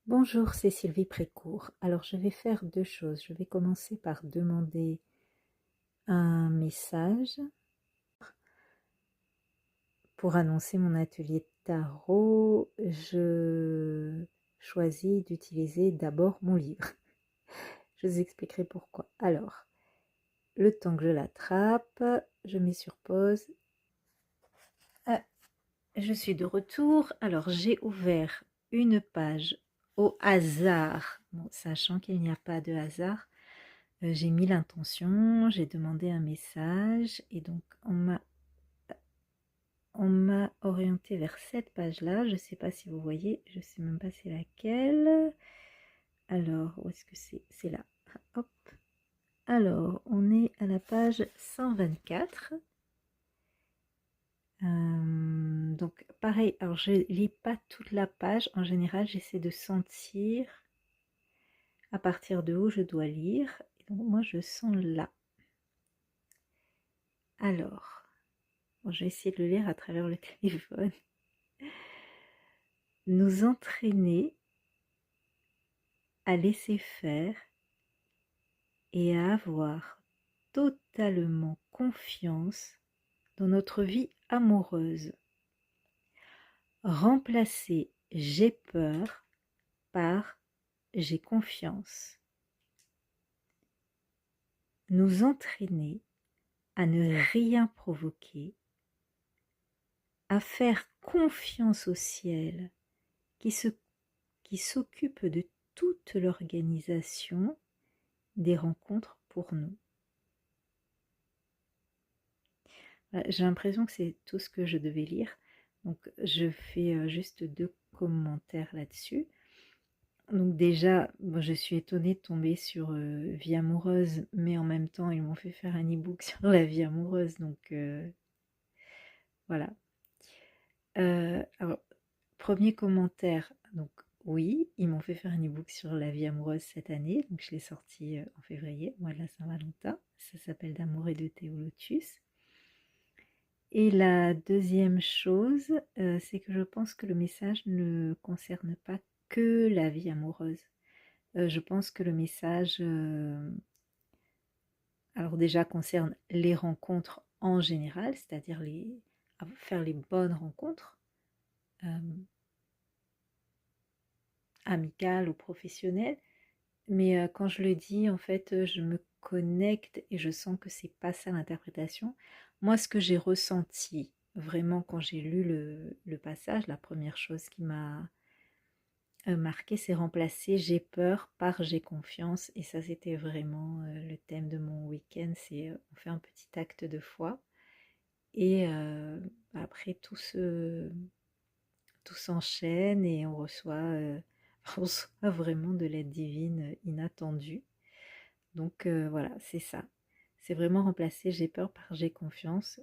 Bonjour, c'est Sylvie Précourt. Alors, je vais faire deux choses. Je vais commencer par demander un message pour annoncer mon atelier de tarot. Je choisis d'utiliser d'abord mon livre. Je vous expliquerai pourquoi. Alors, le temps que je l'attrape, je mets sur pause. Ah, je suis de retour. Alors, j'ai ouvert une page au hasard, bon, sachant qu'il n'y a pas de hasard. J'ai mis l'intention, j'ai demandé un message et donc on m'a orienté vers cette page-là. Je ne sais pas si vous voyez, je ne sais même pas c'est laquelle. Alors, où est-ce que c'est? C'est là. Hop. Alors, on est à la page 124. Donc, pareil, alors je lis pas toute la page. En général, j'essaie de sentir à partir de où je dois lire. Et donc, moi, je sens là. Alors, bon, je vais essayer de le lire à travers le téléphone. Nous entraîner à laisser faire et à avoir totalement confiance dans notre vie amoureuse. Remplacer j'ai peur par j'ai confiance. Nous entraîner à ne rien provoquer, à faire confiance au ciel qui s'occupe de toute l'organisation des rencontres pour nous. J'ai l'impression que c'est tout ce que je devais lire. Donc je fais juste deux commentaires là-dessus. Donc déjà, bon, je suis étonnée de tomber sur vie amoureuse, mais en même temps, ils m'ont fait faire un e-book sur la vie amoureuse. Donc voilà. Alors, premier commentaire. Donc oui, ils m'ont fait faire un e-book sur la vie amoureuse cette année. Donc je l'ai sorti en février, mois de la Saint-Valentin. Ça s'appelle D'amour et de thé au lotus. Et la deuxième chose, c'est que je pense que le message ne concerne pas que la vie amoureuse. Je pense que le message, alors déjà concerne les rencontres en général, c'est-à-dire faire les bonnes rencontres, amicales ou professionnelles. Mais quand je le dis, en fait, je me connecte et je sens que c'est pas ça l'interprétation. Moi, ce que j'ai ressenti vraiment quand j'ai lu le passage, la première chose qui m'a marqué, c'est remplacer j'ai peur par j'ai confiance. Et ça, c'était vraiment le thème de mon week-end. C'est on fait un petit acte de foi. Et après, tout s'enchaîne et on reçoit on reçoit vraiment de l'aide divine inattendue. Donc voilà, c'est ça. C'est vraiment remplacer j'ai peur par j'ai confiance.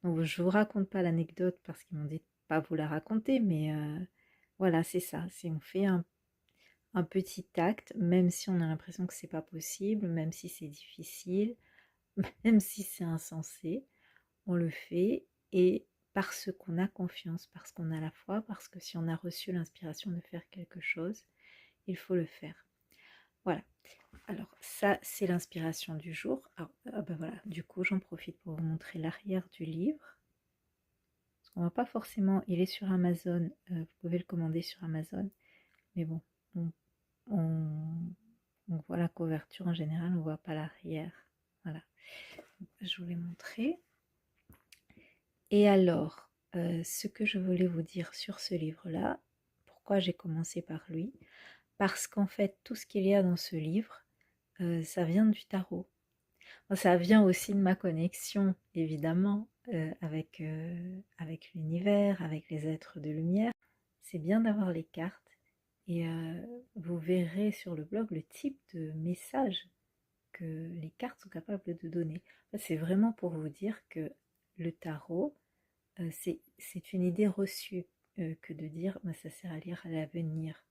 Donc je vous raconte pas l'anecdote parce qu'ils m'ont dit de pas vous la raconter, mais voilà, c'est ça. C'est on fait un petit acte, même si on a l'impression que c'est pas possible, même si c'est difficile, même si c'est insensé, on le fait et parce qu'on a confiance, parce qu'on a la foi, parce que si on a reçu l'inspiration de faire quelque chose, il faut le faire. Voilà. Alors ça, c'est l'inspiration du jour. Alors, ben voilà, du coup, j'en profite pour vous montrer l'arrière du livre. Parce qu'on va pas forcément, il est sur Amazon, vous pouvez le commander sur Amazon, mais bon, on voit la couverture en général, on voit pas l'arrière. Voilà, je vous l'ai montré. Et alors, ce que je voulais vous dire sur ce livre-là, pourquoi j'ai commencé par lui, parce qu'en fait, tout ce qu'il y a dans ce livre, ça vient du tarot. Ça vient aussi de ma connexion, évidemment, avec l'univers, avec les êtres de lumière. C'est bien d'avoir les cartes et vous verrez sur le blog le type de message que les cartes sont capables de donner. C'est vraiment pour vous dire que le tarot, c'est une idée reçue que de dire bah, ça sert à lire à l'avenir.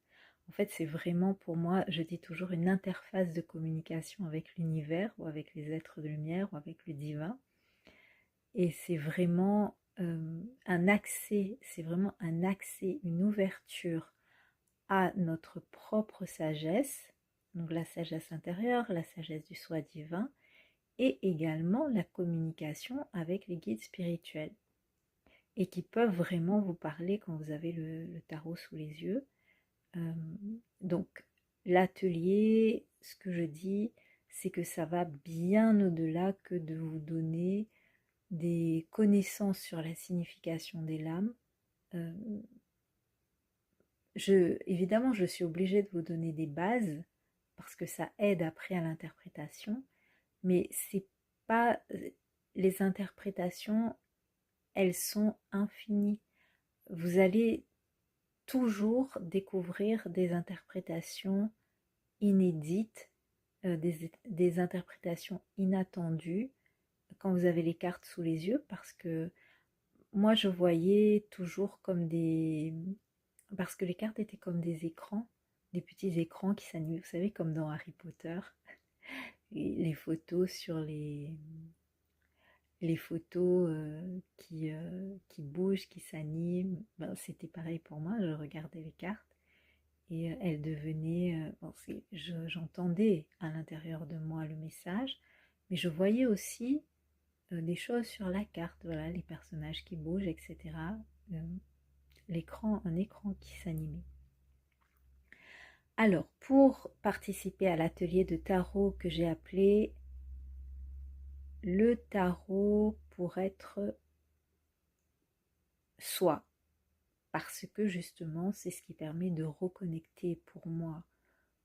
En fait, c'est vraiment pour moi, je dis toujours, une interface de communication avec l'univers ou avec les êtres de lumière ou avec le divin. Et c'est vraiment un accès, une ouverture à notre propre sagesse, donc la sagesse intérieure, la sagesse du soi divin, et également la communication avec les guides spirituels, et qui peuvent vraiment vous parler quand vous avez le tarot sous les yeux. Donc l'atelier, ce que je dis, c'est que ça va bien au-delà que de vous donner des connaissances sur la signification des lames. Évidemment, je suis obligée de vous donner des bases parce que ça aide après à l'interprétation, mais c'est pas les interprétations, elles sont infinies. Vous allez toujours découvrir des interprétations inédites, des interprétations inattendues quand vous avez les cartes sous les yeux, parce que moi je voyais toujours comme des... Parce que les cartes étaient comme des écrans, des petits écrans qui s'animent, vous savez, comme dans Harry Potter, les photos sur les photos qui bougent, qui s'animent. Ben, c'était pareil pour moi, je regardais les cartes et elles devenaient... bon, j'entendais à l'intérieur de moi le message, mais je voyais aussi des choses sur la carte, voilà, les personnages qui bougent, etc. Un écran qui s'animait. Alors, pour participer à l'atelier de tarot que j'ai appelé le tarot pour être soi, parce que justement, c'est ce qui permet de reconnecter pour moi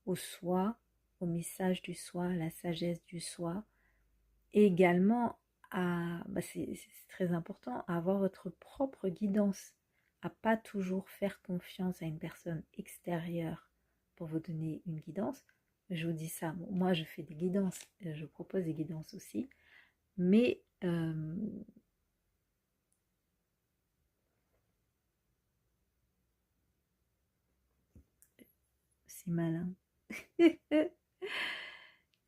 au soi, au message du soi, à la sagesse du soi, et également c'est très important, à avoir votre propre guidance, à pas toujours faire confiance à une personne extérieure pour vous donner une guidance. Je vous dis ça, bon, moi je fais des guidances, je propose des guidances aussi, mais c'est malin.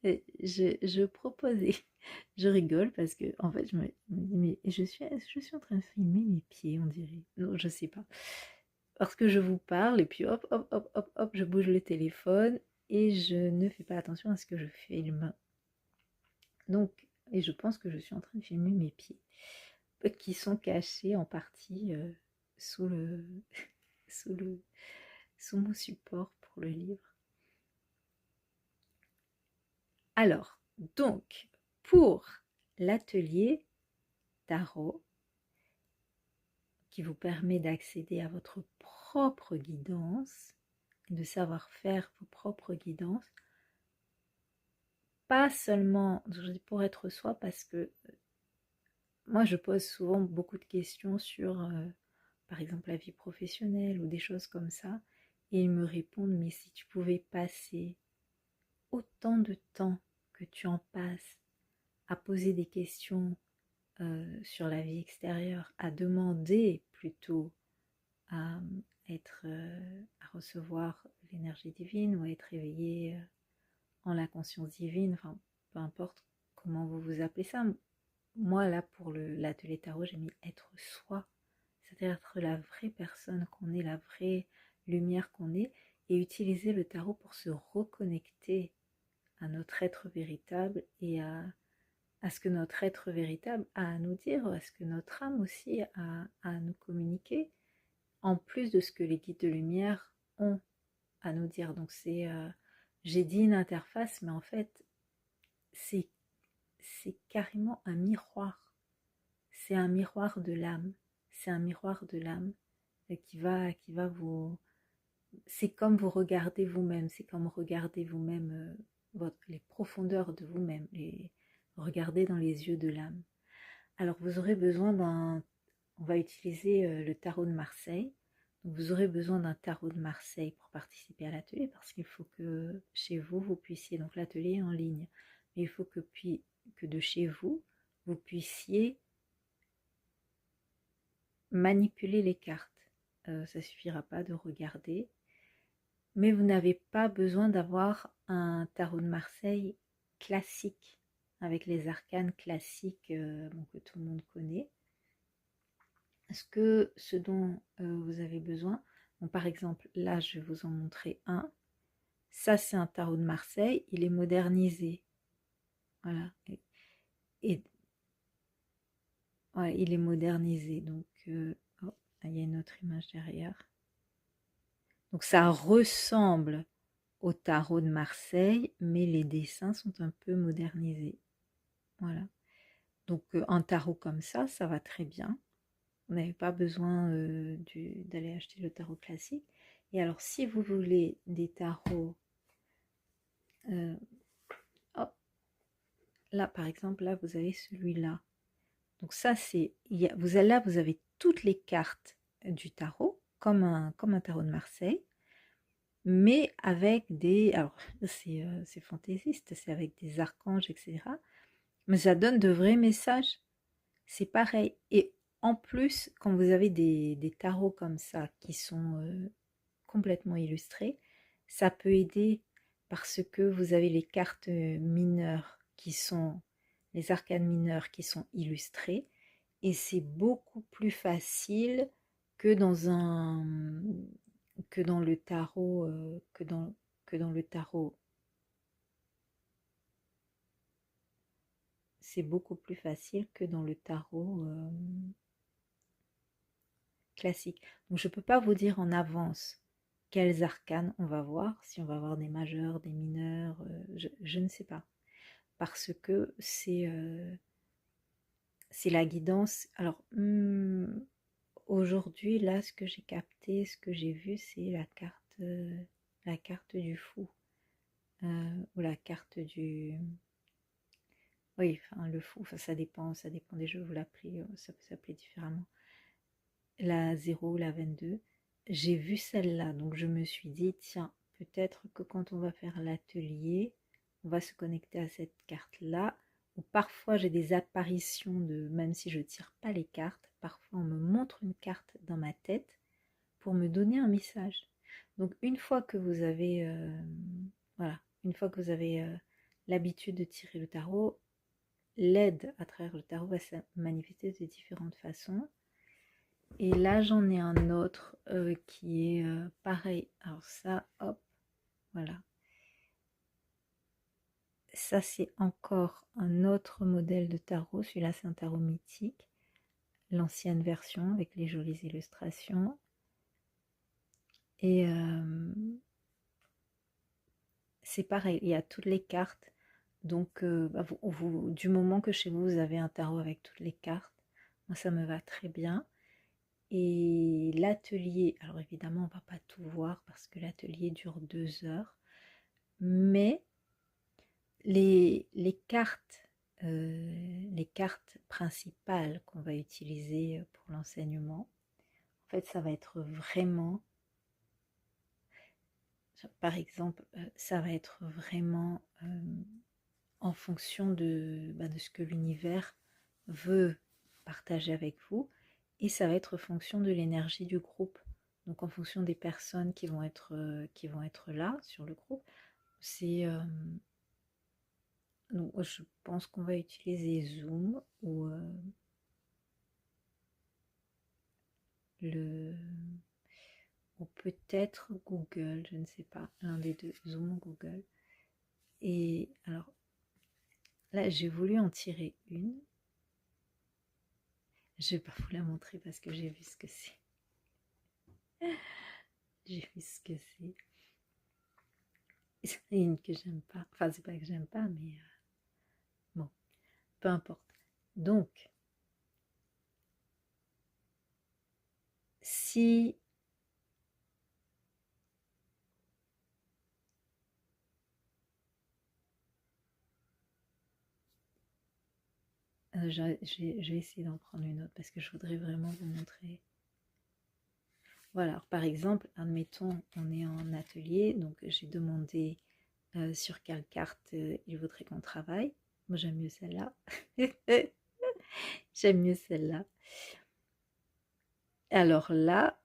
Je proposais, je rigole parce que en fait je me dis mais je suis en train de filmer mes pieds on dirait, non je sais pas, parce que je vous parle et puis hop hop hop hop hop je bouge le téléphone et je ne fais pas attention à ce que je filme, donc et je pense que je suis en train de filmer mes pieds qui sont cachés en partie sous le sous le sous mon support pour le livre. Alors, donc, pour l'atelier tarot, qui vous permet d'accéder à votre propre guidance, de savoir faire vos propres guidances, pas seulement pour être soi, parce que moi je pose souvent beaucoup de questions sur, par exemple, la vie professionnelle ou des choses comme ça, et ils me répondent, mais si tu pouvais passer autant de temps que tu en passes à poser des questions sur la vie extérieure, à demander plutôt à à recevoir l'énergie divine ou à être éveillé en la conscience divine, enfin peu importe comment vous vous appelez ça. Moi là pour l'atelier tarot j'ai mis être soi, c'est-à-dire être la vraie personne qu'on est, la vraie lumière qu'on est, et utiliser le tarot pour se reconnecter à notre être véritable et à ce que notre être véritable a à nous dire, à ce que notre âme aussi a à nous communiquer, en plus de ce que les guides de lumière ont à nous dire. Donc j'ai dit une interface, mais en fait, c'est carrément un miroir. C'est un miroir de l'âme. C'est un miroir de l'âme qui va vous... C'est comme vous regardez vous-même, c'est comme regarder vous-même les profondeurs de vous-même, regarder dans les yeux de l'âme. Alors vous aurez besoin on va utiliser le tarot de Marseille. Donc, vous aurez besoin d'un tarot de Marseille pour participer à l'atelier, parce qu'il faut que chez vous, vous puissiez, donc l'atelier est en ligne, mais il faut que de chez vous, vous puissiez manipuler les cartes. Ça suffira pas de regarder, mais vous n'avez pas besoin d'avoir un tarot de Marseille classique, avec les arcanes classiques que tout le monde connaît. Ce dont vous avez besoin, Bon, par exemple, là, je vais vous en montrer un. Ça, c'est un tarot de Marseille. Il est modernisé. Voilà. Et ouais, il est modernisé. Donc, oh, il y a une autre image derrière. Donc, ça ressemble au tarot de Marseille, mais les dessins sont un peu modernisés. Voilà. Donc, un tarot comme ça va très bien. Vous n'avez pas besoin d'aller acheter le tarot classique. Et alors, si vous voulez des tarots, hop, là par exemple, là vous avez celui-là. Donc ça, c'est, là vous avez toutes les cartes du tarot, comme un tarot de Marseille, mais avec des, alors c'est fantaisiste, c'est avec des archanges, etc. Mais ça donne de vrais messages. C'est pareil. Et en plus, quand vous avez des tarots comme ça qui sont complètement illustrés, ça peut aider parce que vous avez les cartes mineures qui sont les arcanes mineures qui sont illustrées et c'est beaucoup plus facile que dans le tarot que dans le tarot. C'est beaucoup plus facile que dans le tarot classique. Donc je ne peux pas vous dire en avance quels arcanes on va voir, si on va voir des majeurs, des mineurs, je ne sais pas. Parce que c'est la guidance. Alors, aujourd'hui, là, ce que j'ai capté, ce que j'ai vu, c'est la carte du fou. Ou la carte du... Oui, enfin, le fou, enfin, ça dépend des jeux, vous l'appelez, ça peut s'appeler différemment. La 0, la 22, j'ai vu celle-là, donc je me suis dit, tiens, peut-être que quand on va faire l'atelier, on va se connecter à cette carte-là, ou parfois j'ai des apparitions de, même si je ne tire pas les cartes, parfois on me montre une carte dans ma tête pour me donner un message. Donc une fois que vous avez, voilà, une fois que vous avez l'habitude de tirer le tarot, l'aide à travers le tarot va se manifester de différentes façons. Et là, j'en ai un autre qui est pareil. Alors ça, hop, voilà. Ça, c'est encore un autre modèle de tarot. Celui-là, c'est un tarot mythique. L'ancienne version avec les jolies illustrations. Et c'est pareil, il y a toutes les cartes. Donc, du moment que chez vous, vous avez un tarot avec toutes les cartes, moi, ça me va très bien. Et l'atelier, alors évidemment, on ne va pas tout voir parce que l'atelier dure 2 heures. Mais les cartes principales qu'on va utiliser pour l'enseignement, en fait, ça va être vraiment, par exemple, ça va être vraiment en fonction de ce que l'univers veut partager avec vous, et ça va être en fonction de l'énergie du groupe. Donc en fonction des personnes qui vont être là sur le groupe, c'est donc je pense qu'on va utiliser Zoom ou peut-être Google, je ne sais pas, l'un des deux, Zoom ou Google. Et alors là, j'ai voulu en tirer une. Je vais pas vous la montrer parce que j'ai vu ce que c'est. J'ai vu ce que c'est. C'est une que j'aime pas. Enfin, c'est pas que j'aime pas, mais bon, peu importe. Donc, si je vais essayer d'en prendre une autre parce que je voudrais vraiment vous montrer. Voilà, alors, par exemple, admettons, on est en atelier, donc j'ai demandé sur quelle carte il voudrait qu'on travaille. Moi, j'aime mieux celle-là. J'aime mieux celle-là. Alors là,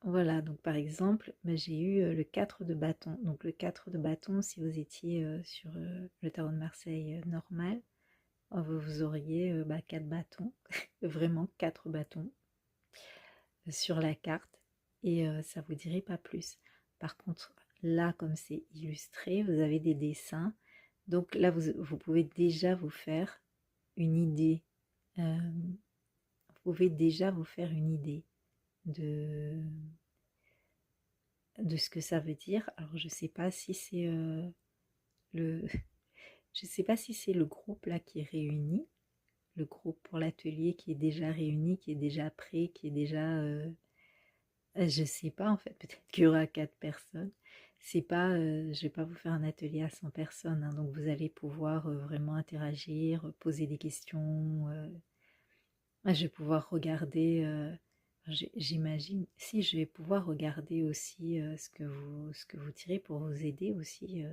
voilà, donc par exemple, j'ai eu le 4 de bâton. Donc le 4 de bâton, si vous étiez sur le tarot de Marseille normal, vous auriez 4 bâtons, vraiment 4 bâtons sur la carte. et ça vous dirait pas plus. Par contre, là, comme c'est illustré, vous avez des dessins. Donc là, vous pouvez déjà vous faire une idée. Vous pouvez déjà vous faire une idée de, de ce que ça veut dire. Alors, je sais pas si c'est le, je sais pas si c'est le groupe là qui est réuni, le groupe pour l'atelier qui est déjà réuni, qui est déjà prêt, qui est déjà, je sais pas en fait. Peut-être qu'il y aura 4 personnes. C'est pas, je vais pas vous faire un atelier à 100 personnes, hein, donc vous allez pouvoir vraiment interagir, poser des questions. Je vais pouvoir regarder. J'imagine, si je vais pouvoir regarder aussi ce que vous tirez pour vous aider aussi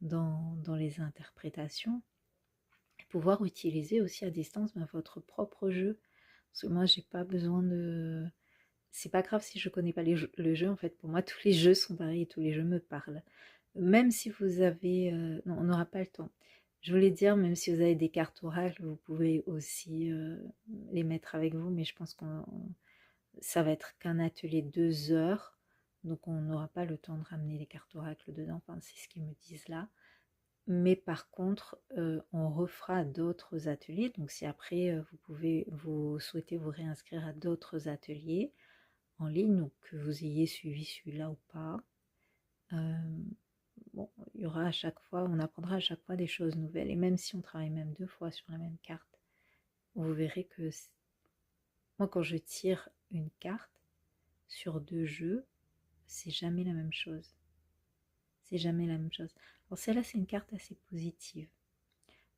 dans les interprétations, et pouvoir utiliser aussi à distance votre propre jeu. Parce que moi, j'ai pas besoin de. C'est pas grave si je connais pas le jeu. En fait, pour moi, tous les jeux sont pareils, tous les jeux me parlent. Même si vous avez, non, on n'aura pas le temps. Je voulais dire, même si vous avez des cartes oracles, vous pouvez aussi les mettre avec vous, mais je pense qu'on ça va être qu'un atelier de 2 heures, donc on n'aura pas le temps de ramener les cartes oracles dedans, enfin, c'est ce qu'ils me disent là. Mais par contre, on refera d'autres ateliers, donc si après vous souhaitez vous réinscrire à d'autres ateliers en ligne, donc que vous ayez suivi celui-là ou pas, bon, il y aura à chaque fois, on apprendra à chaque fois des choses nouvelles, et même si on travaille même 2 fois sur la même carte, vous verrez que moi quand je tire une carte sur 2 jeux, c'est jamais la même chose. C'est jamais la même chose. Alors celle-là, c'est une carte assez positive.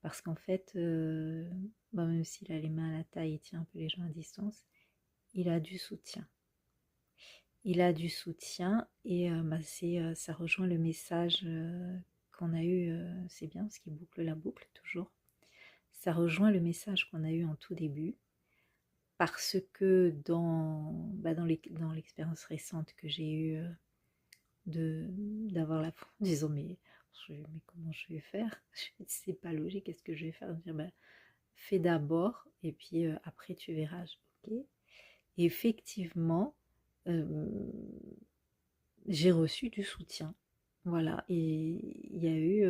Parce qu'en fait, même s'il a les mains à la taille et tient un peu les gens à distance, il a du soutien. Il a du soutien et ça rejoint le message qu'on a eu, c'est bien parce qu'il boucle la boucle toujours. Ça rejoint le message qu'on a eu en tout début parce que dans l'expérience récente que j'ai eue d'avoir la foi, disons mais comment je vais faire? C'est pas logique, qu'est-ce que je vais faire? Dire, fais d'abord et puis après tu verras. Ok. Et effectivement, j'ai reçu du soutien. Voilà, et il y a eu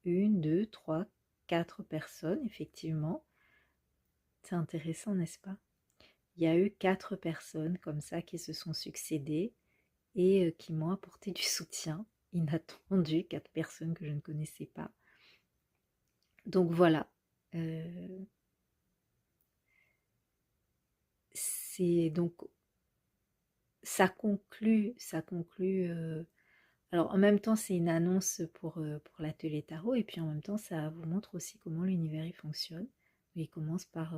1, 2, 3, 4 personnes, effectivement. C'est intéressant, n'est-ce pas? Il y a eu 4 personnes comme ça qui se sont succédées et qui m'ont apporté du soutien inattendu, 4 personnes que je ne connaissais pas. Donc voilà, c'est donc ça conclut. Alors en même temps, c'est une annonce pour l'atelier tarot et puis en même temps, ça vous montre aussi comment l'univers il fonctionne. Il commence par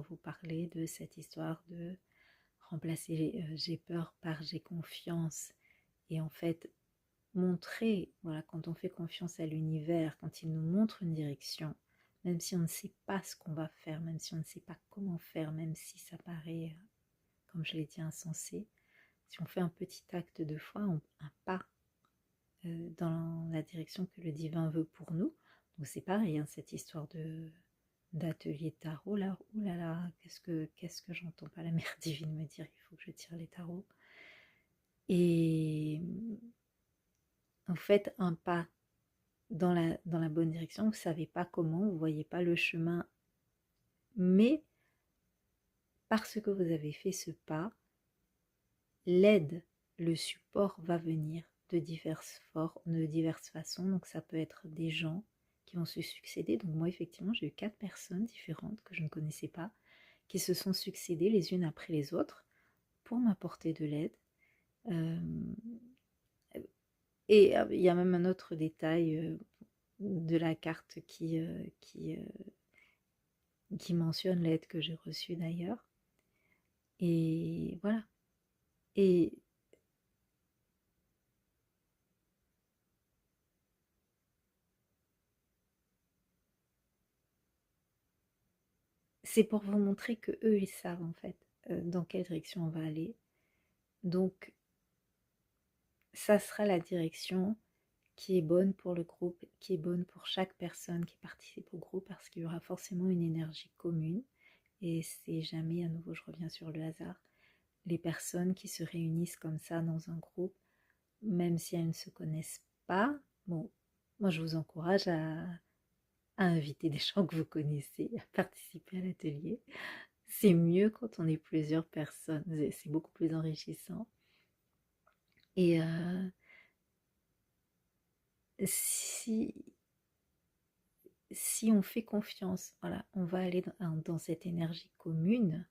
vous parler de cette histoire de remplacer j'ai peur par j'ai confiance et en fait montrer, voilà, quand on fait confiance à l'univers, quand il nous montre une direction, même si on ne sait pas ce qu'on va faire, même si on ne sait pas comment faire, même si ça paraît, comme je l'ai dit, insensé, si on fait un petit acte de foi, un pas dans la direction que le divin veut pour nous. Donc c'est pareil, hein, cette histoire d'atelier tarot là, ouh là là, qu'est-ce que j'entends pas la mère divine me dire, il faut que je tire les tarots. Et vous faites un pas dans la bonne direction, vous ne savez pas comment, vous ne voyez pas le chemin, mais parce que vous avez fait ce pas, l'aide, le support va venir de diverses façons. Donc ça peut être des gens qui vont se succéder. Donc moi effectivement j'ai eu 4 personnes différentes que je ne connaissais pas, qui se sont succédées les unes après les autres pour m'apporter de l'aide. Euh, et il y a même un autre détail de la carte qui mentionne l'aide que j'ai reçue d'ailleurs. Et voilà. Et c'est pour vous montrer que eux ils savent en fait dans quelle direction on va aller. Donc ça sera la direction qui est bonne pour le groupe, qui est bonne pour chaque personne qui participe au groupe parce qu'il y aura forcément une énergie commune et c'est jamais, à nouveau je reviens sur le hasard, les personnes qui se réunissent comme ça dans un groupe, même si elles ne se connaissent pas, bon, moi je vous encourage à inviter des gens que vous connaissez, à participer à l'atelier. C'est mieux quand on est plusieurs personnes, c'est beaucoup plus enrichissant. Et si, si on fait confiance, voilà, on va aller dans cette énergie commune,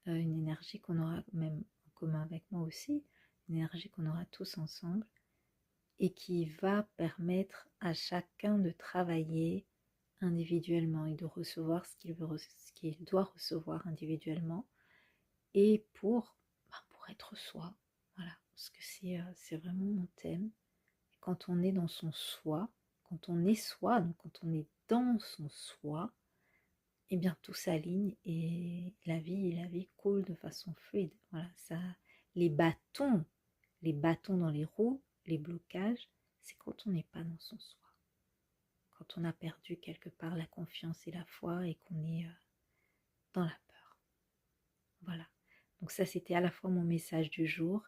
une énergie qu'on aura même en commun avec moi aussi, une énergie qu'on aura tous ensemble, et qui va permettre à chacun de travailler individuellement et de recevoir ce qu'il doit recevoir individuellement, et pour être soi. Voilà, parce que c'est vraiment mon thème. Quand on est dans son soi, quand on est soi, donc quand on est dans son soi, eh bien tout s'aligne et la vie coule de façon fluide. Voilà, ça, les bâtons dans les roues, les blocages, c'est quand on n'est pas dans son soi. Quand on a perdu quelque part la confiance et la foi et qu'on est dans la peur. Voilà. Donc ça, c'était à la fois mon message du jour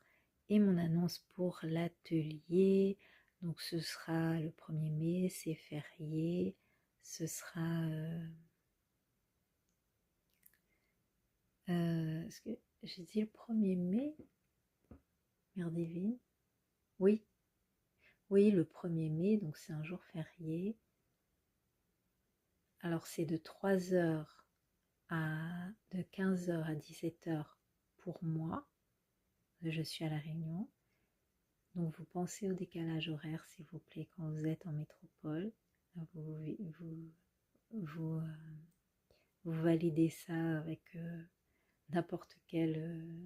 et mon annonce pour l'atelier. Donc ce sera le 1er mai, c'est férié. Ce sera... est-ce que j'ai dit le 1er mai, Mère Divine? Oui, oui, le 1er mai, donc c'est un jour férié. Alors c'est de 3h de 15h à 17h pour moi. Je suis à La Réunion. Donc vous pensez au décalage horaire, s'il vous plaît, quand vous êtes en métropole. Vous, vous validez ça avec n'importe quel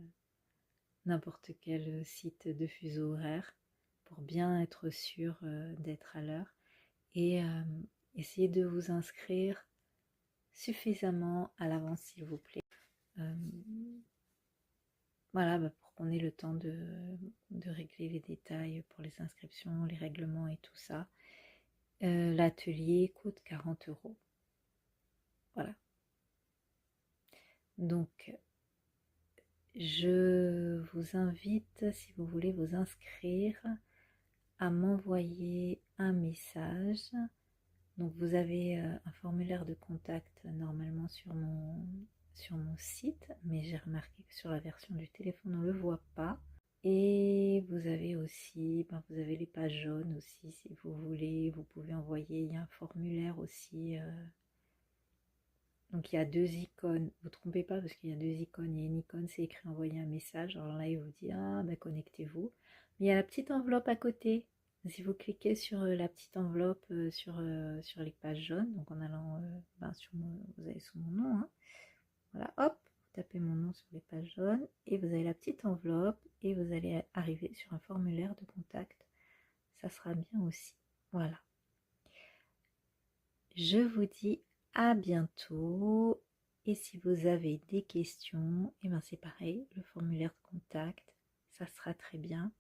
site de fuseau horaire pour bien être sûr d'être à l'heure. Et essayez de vous inscrire suffisamment à l'avance, s'il vous plaît. Voilà, pour qu'on ait le temps de régler les détails pour les inscriptions, les règlements et tout ça. L'atelier coûte 40 €. Voilà. Donc, je vous invite, si vous voulez vous inscrire, à m'envoyer un message. Donc, vous avez un formulaire de contact normalement sur mon site, mais j'ai remarqué que sur la version du téléphone, on ne le voit pas. Et vous avez aussi, vous avez les pages jaunes aussi, si vous voulez, vous pouvez envoyer, il y a un formulaire aussi. Donc il y a 2 icônes, vous ne trompez pas parce qu'il y a 2 icônes, il y a une icône, c'est écrit envoyer un message, alors là il vous dit, connectez-vous. Mais il y a la petite enveloppe à côté, si vous cliquez sur la petite enveloppe sur les pages jaunes, donc en allant, vous allez sur mon nom, hein. Voilà, hop, tapez mon nom sur les pages jaunes et vous avez la petite enveloppe et vous allez arriver sur un formulaire de contact. Ça sera bien aussi. Voilà. Je vous dis à bientôt. Et si vous avez des questions, et c'est pareil, le formulaire de contact, ça sera très bien.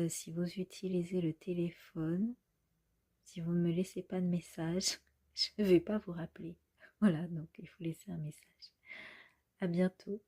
Si vous utilisez le téléphone, si vous ne me laissez pas de message, je ne vais pas vous rappeler. Voilà, donc il faut laisser un message. À bientôt.